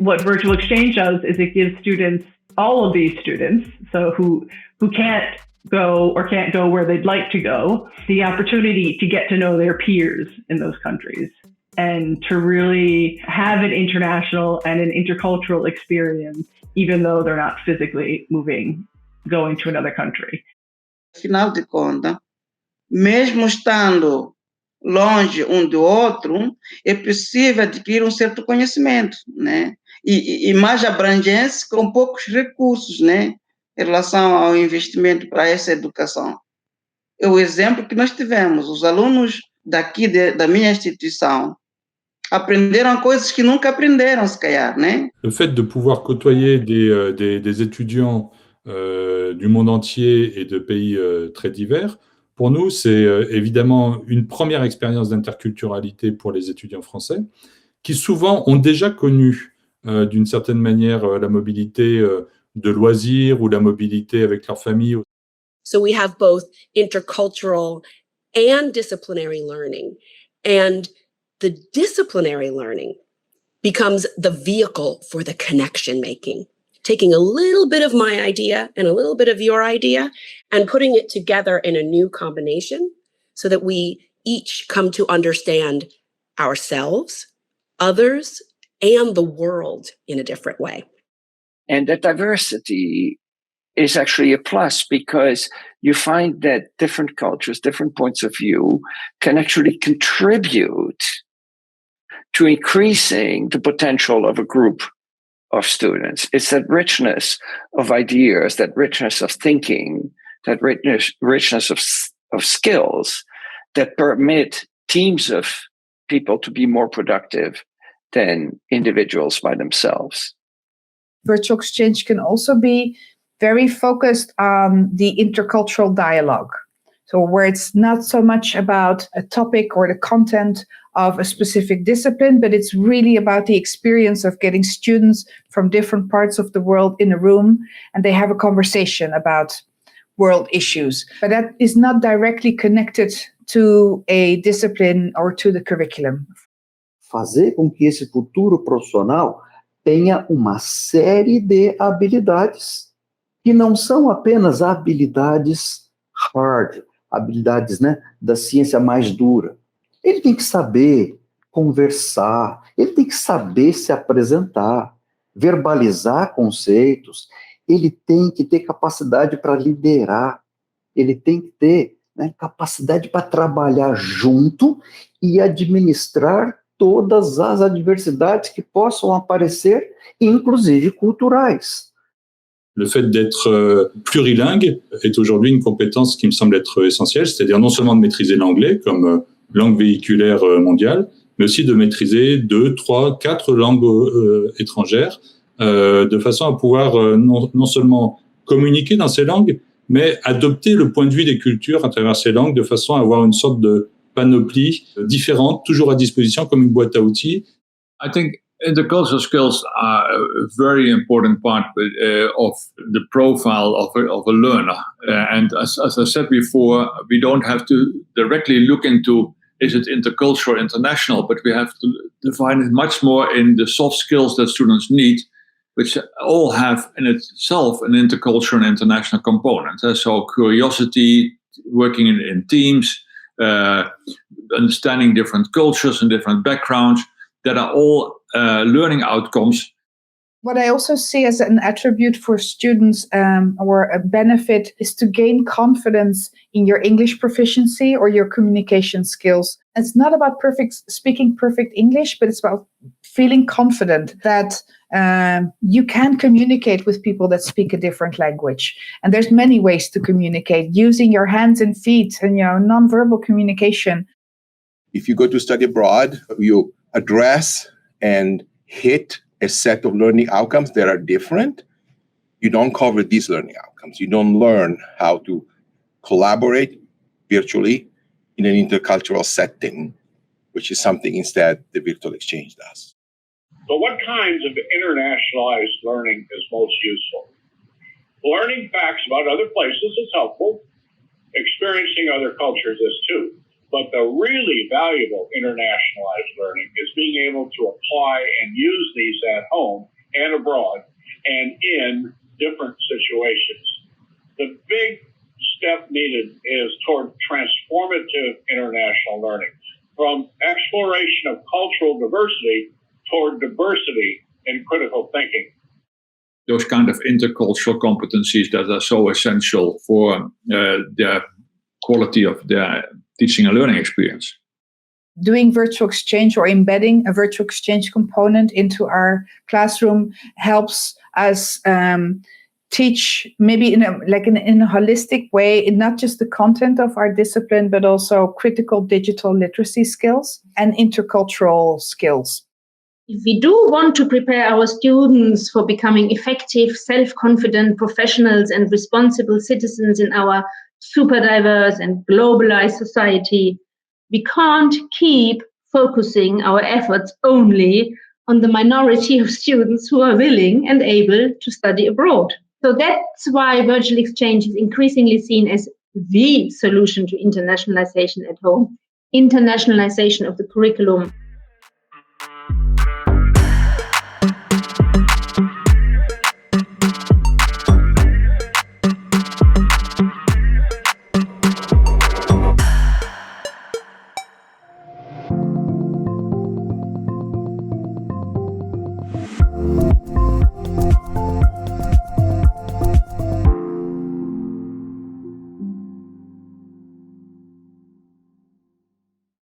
what virtual exchange does is it gives students, all of these students, so who can't go or can't go where they'd like to go, the opportunity to get to know their peers in those countries and to really have an international and an intercultural experience, even though they're not physically going to another country. Afinal de contas, mesmo estando longe um do outro, é possível adquirir certo conhecimento, né? E mais abrangência com poucos recursos, né? Em relação ao investimento para essa educação. É o exemplo que nós tivemos. Os alunos daqui da minha instituição aprenderam coisas que nunca aprenderam, se calhar, né? Le fait de pouvoir côtoyer des étudiants du monde entier et de pays très divers, pour nous, c'est évidemment une première expérience d'interculturalité pour les étudiants français, qui souvent ont déjà connu d'une certaine manière la mobilité de loisirs ou la mobilité avec leur famille. So we have both intercultural and disciplinary learning. And the disciplinary learning becomes the vehicle for the connection making, taking a little bit of my idea and a little bit of your idea and putting it together in a new combination so that we each come to understand ourselves, others, and the world in a different way. And that diversity is actually a plus because you find that different cultures, different points of view can actually contribute to increasing the potential of a group of students. It's that richness of ideas, that richness of thinking, that richness of skills that permit teams of people to be more productive than individuals by themselves. Virtual exchange can also be very focused on the intercultural dialogue. So where it's not so much about a topic or the content of a specific discipline, but it's really about the experience of getting students from different parts of the world in a room and they have a conversation about world issues. But that is not directly connected to a discipline or to the curriculum. Fazer com que esse futuro profissional tenha uma série de habilidades que não são apenas habilidades hard, habilidades, né, da ciência mais dura. Ele tem que saber conversar, ele tem que saber se apresentar, verbalizar conceitos, ele tem que ter capacidade para liderar, ele tem que ter, né, capacidade para trabalhar junto e administrar todas as adversidades que possam aparecer, inclusive culturais. Le fait d'être plurilingue est aujourd'hui une compétence qui me semble être essentielle, c'est-à-dire non seulement de maîtriser l'anglais comme langue véhiculaire mondiale, mais aussi de maîtriser 2, 3, 4 langues étrangères, de façon à pouvoir non seulement communiquer dans ces langues, mais adopter le point de vue des cultures à travers ces langues, de façon à avoir une sorte de panoplie différente, toujours à disposition comme une boîte à outils. I think intercultural skills are a very important part of the profile of a learner. And as I said before, we don't have to directly look into is it intercultural, international, but we have to define it much more in the soft skills that students need, which all have in itself an intercultural and international component. So curiosity, working in teams, understanding different cultures and different backgrounds, that are all learning outcomes. What I also see as an attribute for students or a benefit is to gain confidence in your English proficiency or your communication skills. It's not about speaking perfect English, but it's about feeling confident that you can communicate with people that speak a different language. And there's many ways to communicate, using your hands and feet and, nonverbal communication. If you go to study abroad, you address and hit a set of learning outcomes that are different. You don't cover these learning outcomes. You don't learn how to collaborate virtually in an intercultural setting, which is something instead the virtual exchange does. So what kinds of internationalized learning is most useful? Learning facts about other places is helpful. Experiencing other cultures is too. But the really valuable internationalized learning is being able to apply and use these at home and abroad and in different situations. The big step needed is toward transformative international learning, from exploration of cultural diversity toward diversity in critical thinking. Those kind of intercultural competencies that are so essential for the quality of the teaching and learning experience. Doing virtual exchange or embedding a virtual exchange component into our classroom helps us teach maybe in a holistic way, not just the content of our discipline, but also critical digital literacy skills and intercultural skills. If we do want to prepare our students for becoming effective, self-confident professionals and responsible citizens in our super diverse and globalized society, we can't keep focusing our efforts only on the minority of students who are willing and able to study abroad. So that's why virtual exchange is increasingly seen as the solution to internationalization at home, internationalization of the curriculum.